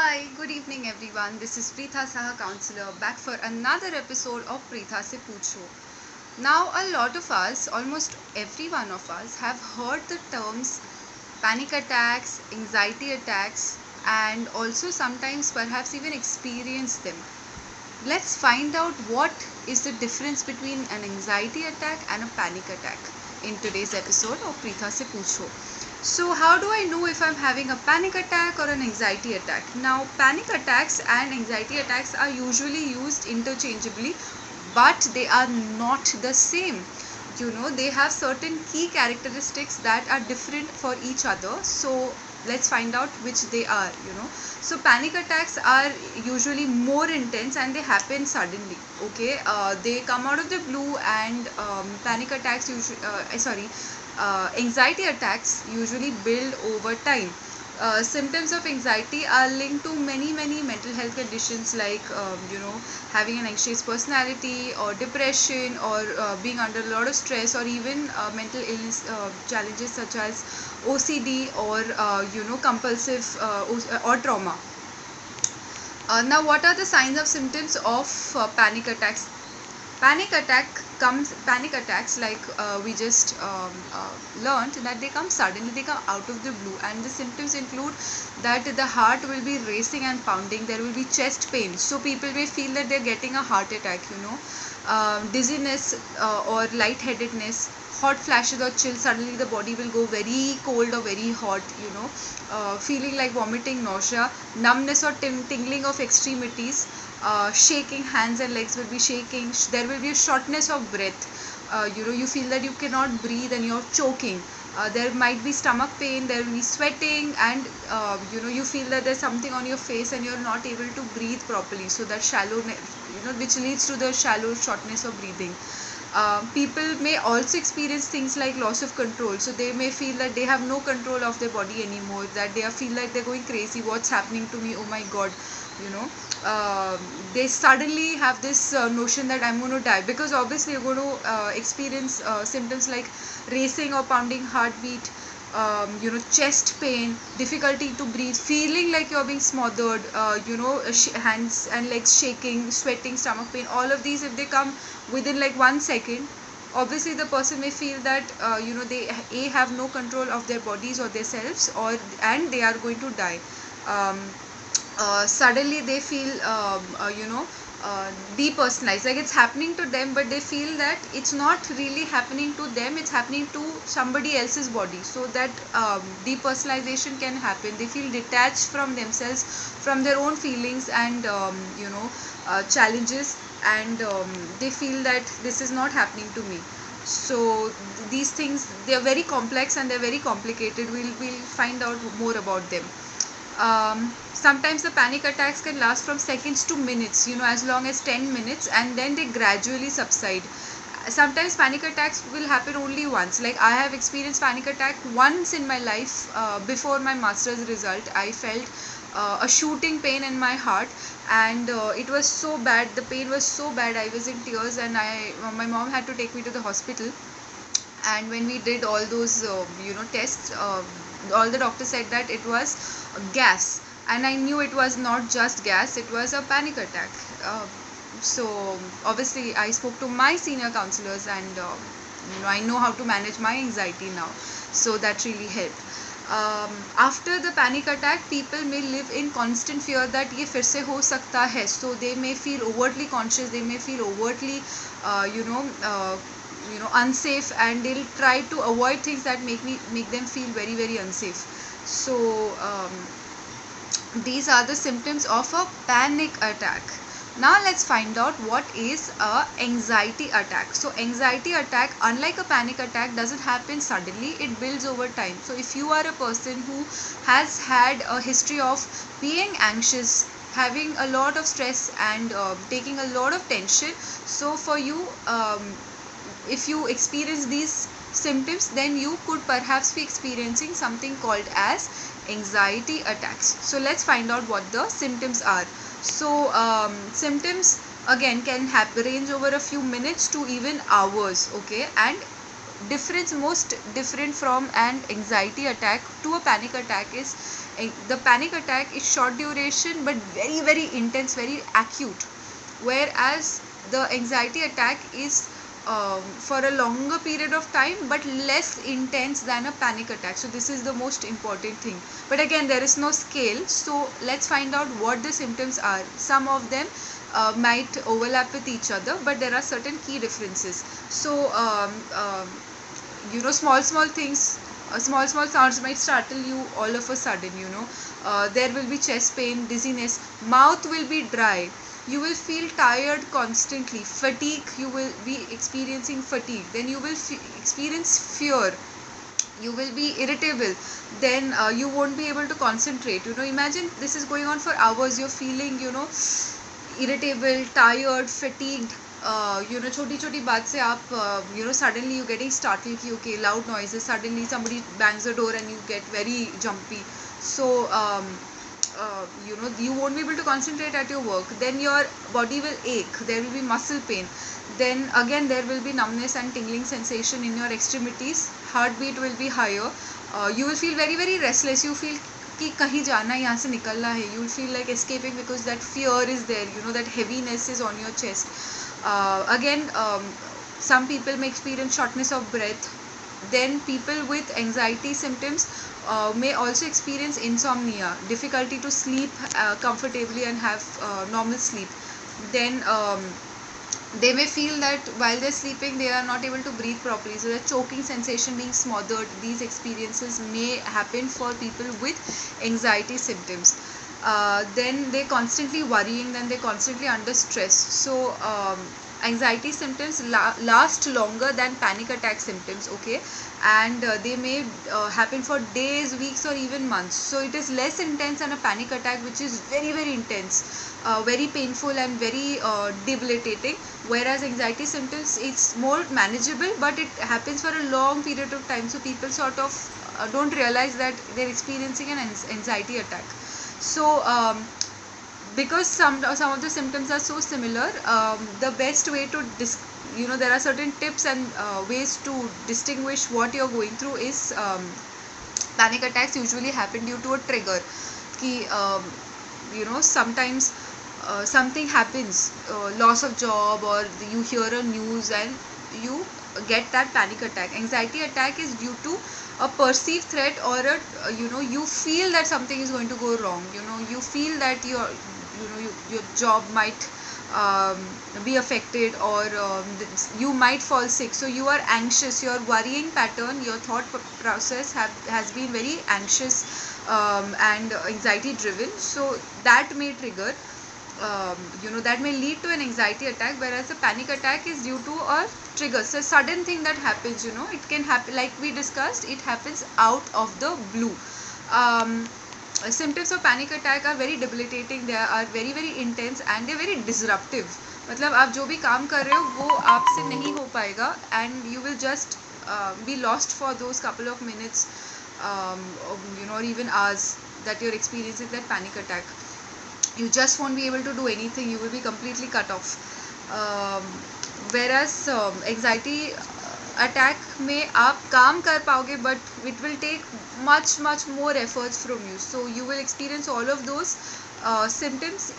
Hi, good evening everyone. This is Preetha Saha Counselor back for another episode of Preetha Se Poocho. Now, a lot of us, almost every one of us, have heard the terms panic attacks, anxiety attacks, and also sometimes perhaps even experienced them. Let's find out what is the difference between an anxiety attack and a panic attack in today's episode of Preetha Se Poocho. So, how do I know if I'm having a panic attack or an anxiety attack? Now, panic attacks and anxiety attacks are usually used interchangeably, but they are not the same. They have certain key characteristics that are different for each other. So, let's find out which they are. So, panic attacks are usually more intense and they happen suddenly. Okay, they come out of the blue, and panic attacks usually, anxiety attacks usually build over time. Symptoms of anxiety are linked to many mental health conditions like having an anxious personality or depression or being under a lot of stress, or even mental illness challenges such as OCD or compulsive or trauma. Now, what are the signs of symptoms of panic attacks? Panic attacks, like we just learned, that they come suddenly, they come out of the blue, and the symptoms include that the heart will be racing and pounding, there will be chest pain, so people may feel that they're getting a heart attack. Dizziness or lightheadedness, hot flashes or chills, suddenly the body will go very cold or very hot. Feeling like vomiting, nausea, numbness or tingling of extremities, shaking, hands and legs will be shaking, there will be a shortness of breath, you feel that you cannot breathe and you're choking. There might be stomach pain, there will be sweating, and you feel that there's something on your face and you're not able to breathe properly, so that which leads to the shallow shortness of breathing. People may also experience things like loss of control, so they may feel that they have no control of their body anymore, that they feel like they're going crazy, what's happening to me, oh my god. you know they suddenly have this notion that I'm going to die, because obviously you're going to experience symptoms like racing or pounding heartbeat, chest pain, difficulty to breathe, feeling like you're being smothered, hands and legs shaking, sweating, stomach pain. All of these, if they come within like 1 second, obviously the person may feel that they have no control of their bodies or their selves, and they are going to die. Suddenly they feel depersonalized, like it's happening to them, but they feel that it's not really happening to them, it's happening to somebody else's body, so that depersonalization can happen. They feel detached from themselves, from their own feelings and challenges, and they feel that this is not happening to me. So these things, they are very complex and they're very complicated. We'll find out more about them. Sometimes the panic attacks can last from seconds to minutes, as long as 10 minutes, and then they gradually subside. Sometimes panic attacks will happen only once. Like, I have experienced panic attack once in my life. Before my master's result, I felt a shooting pain in my heart, and it was so bad, the pain was so bad, I was in tears, and my mom had to take me to the hospital. And when we did all those tests, all the doctors said that it was gas, and I knew it was not just gas, it was a panic attack. So obviously I spoke to my senior counselors, and I know how to manage my anxiety now, so that really helped. After the panic attack, people may live in constant fear that ye fir se ho sakta hai, so they may feel overtly conscious, they may feel overtly unsafe, and they'll try to avoid things that make them feel very unsafe. So these are the symptoms of a panic attack. Now let's find out what is a anxiety attack. So anxiety attack, unlike a panic attack, doesn't happen suddenly, it builds over time. So if you are a person who has had a history of being anxious, having a lot of stress, and taking a lot of tension, so for you, if you experience these symptoms, then you could perhaps be experiencing something called as anxiety attacks. So let's find out what the symptoms are. So symptoms again can range over a few minutes to even hours, okay, and most different from an anxiety attack to a panic attack is the panic attack is short duration but very very intense, very acute, whereas the anxiety attack is for a longer period of time but less intense than a panic attack. So this is the most important thing. But again, there is no scale, so let's find out what the symptoms are. Some of them might overlap with each other, but there are certain key differences. So small things, small sounds might startle you all of a sudden. There will be chest pain, dizziness, mouth will be dry, you will feel tired constantly, fatigue, you will be experiencing fatigue, then you will experience fear, you will be irritable, then you won't be able to concentrate. Imagine this is going on for hours, you're feeling irritable, tired, fatigued. छोटी छोटी बात से आप suddenly you getting startled कि okay, loud noises, suddenly somebody bangs the door and you get very jumpy. So you won't be able to concentrate at your work, then your body will ache, there will be muscle pain, then again there will be numbness and tingling sensation in your extremities, heartbeat will be higher, you will feel very very restless, you feel कि कहीं जाना है, यहाँ से निकलना है, you will feel like escaping because that fear is there, that heaviness is on your chest. Again, some people may experience shortness of breath. Then people with anxiety symptoms may also experience insomnia, difficulty to sleep comfortably and have normal sleep. Then they may feel that while they're sleeping they are not able to breathe properly, so the choking sensation, being smothered, these experiences may happen for people with anxiety symptoms. Then they're constantly worrying, then they're constantly under stress. So anxiety symptoms last longer than panic attack symptoms, okay, and they may happen for days, weeks, or even months. So it is less intense than a panic attack, which is very very intense, very painful and very debilitating, whereas anxiety symptoms, it's more manageable but it happens for a long period of time, so people sort of don't realize that they're experiencing an anxiety attack. So because some of the symptoms are so similar, the best way to there are certain tips and ways to distinguish what you're going through is panic attacks usually happen due to a trigger. Ki, sometimes something happens, loss of job, or you hear a news and you get that panic attack. Anxiety attack is due to a perceived threat, or a you feel that something is going to go wrong, you feel that your job might be affected, or you might fall sick, so you are anxious, your worrying pattern, your thought process has been very anxious and anxiety driven, so that may trigger, that may lead to an anxiety attack, whereas a panic attack is due to a trigger, so sudden thing that happens, it can happen, like we discussed, it happens out of the blue. Symptoms of panic attack are very debilitating, they are very very intense and they are very disruptive. मतलब आप जो भी काम कर रहे हो वो आपसे नहीं हो पाएगा, and you will just be lost for those couple of minutes, or even hours that you're experiencing that panic attack. You just won't be able to do anything, you will be completely cut off. Whereas anxiety attack में आप काम कर पाओगे, but it will take much more efforts from you, so you will experience all of those symptoms.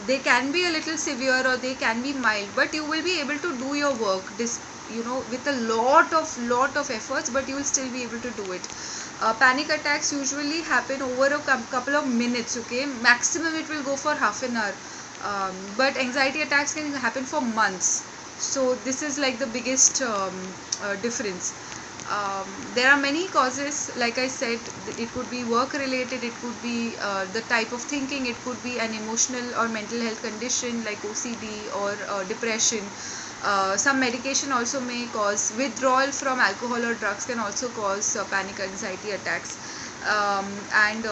They can be a little severe or they can be mild, but you will be able to do your work with a lot of efforts, but you will still be able to do it. Panic attacks usually happen over a couple of minutes, okay, maximum it will go for half an hour, but anxiety attacks can happen for months. So this is like the biggest difference. There are many causes, like I said, it could be work related, it could be the type of thinking, it could be an emotional or mental health condition like OCD or depression. Some medication also may cause withdrawal from alcohol or drugs, can also cause panic anxiety attacks. And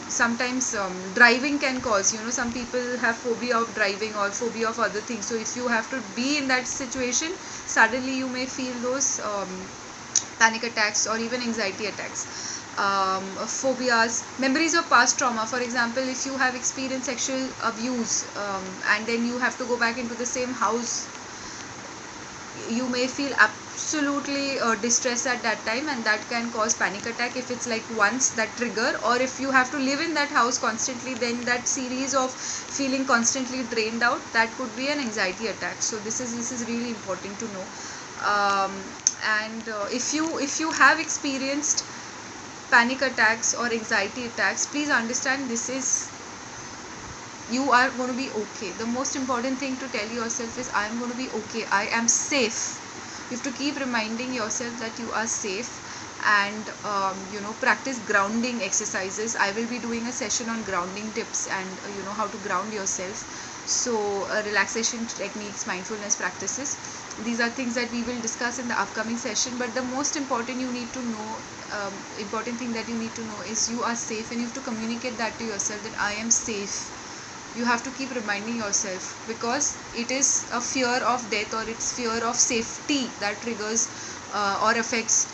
sometimes driving can cause, some people have phobia of driving or phobia of other things, so if you have to be in that situation, suddenly you may feel those panic attacks or even anxiety attacks. Phobias, memories of past trauma, for example, if you have experienced sexual abuse and then you have to go back into the same house, you may feel absolutely distressed at that time, and that can cause panic attack if it's like once that trigger, or if you have to live in that house constantly, then that series of feeling constantly drained out, that could be an anxiety attack. So this is really important to know. um, and if you have experienced panic attacks or anxiety attacks, please understand this is, you are going to be okay. The most important thing to tell yourself is, I am going to be okay, I am safe. You have to keep reminding yourself that you are safe. And practice grounding exercises. I will be doing a session on grounding tips and how to ground yourself. So relaxation techniques, mindfulness practices, these are things that we will discuss in the upcoming session. But the most important you need to know, important thing that you need to know is, you are safe, and you have to communicate that to yourself, that I am safe. You have to keep reminding yourself, because it is a fear of death, or it's fear of safety that triggers or affects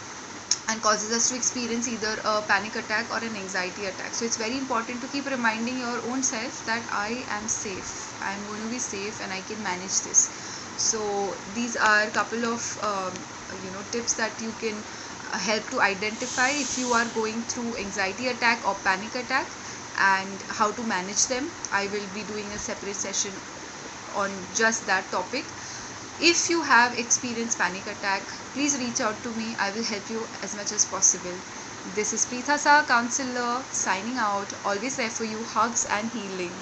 and causes us to experience either a panic attack or an anxiety attack. So it's very important to keep reminding your own self that I am safe, I am going to be safe, and I can manage this. So these are a couple of tips that you can help to identify if you are going through anxiety attack or panic attack, and how to manage them. I will be doing a separate session on just that topic. If you have experienced panic attack, please reach out to me. I will help you as much as possible. This is Preetha Saha, counselor, signing out. Always there for you. Hugs and healing.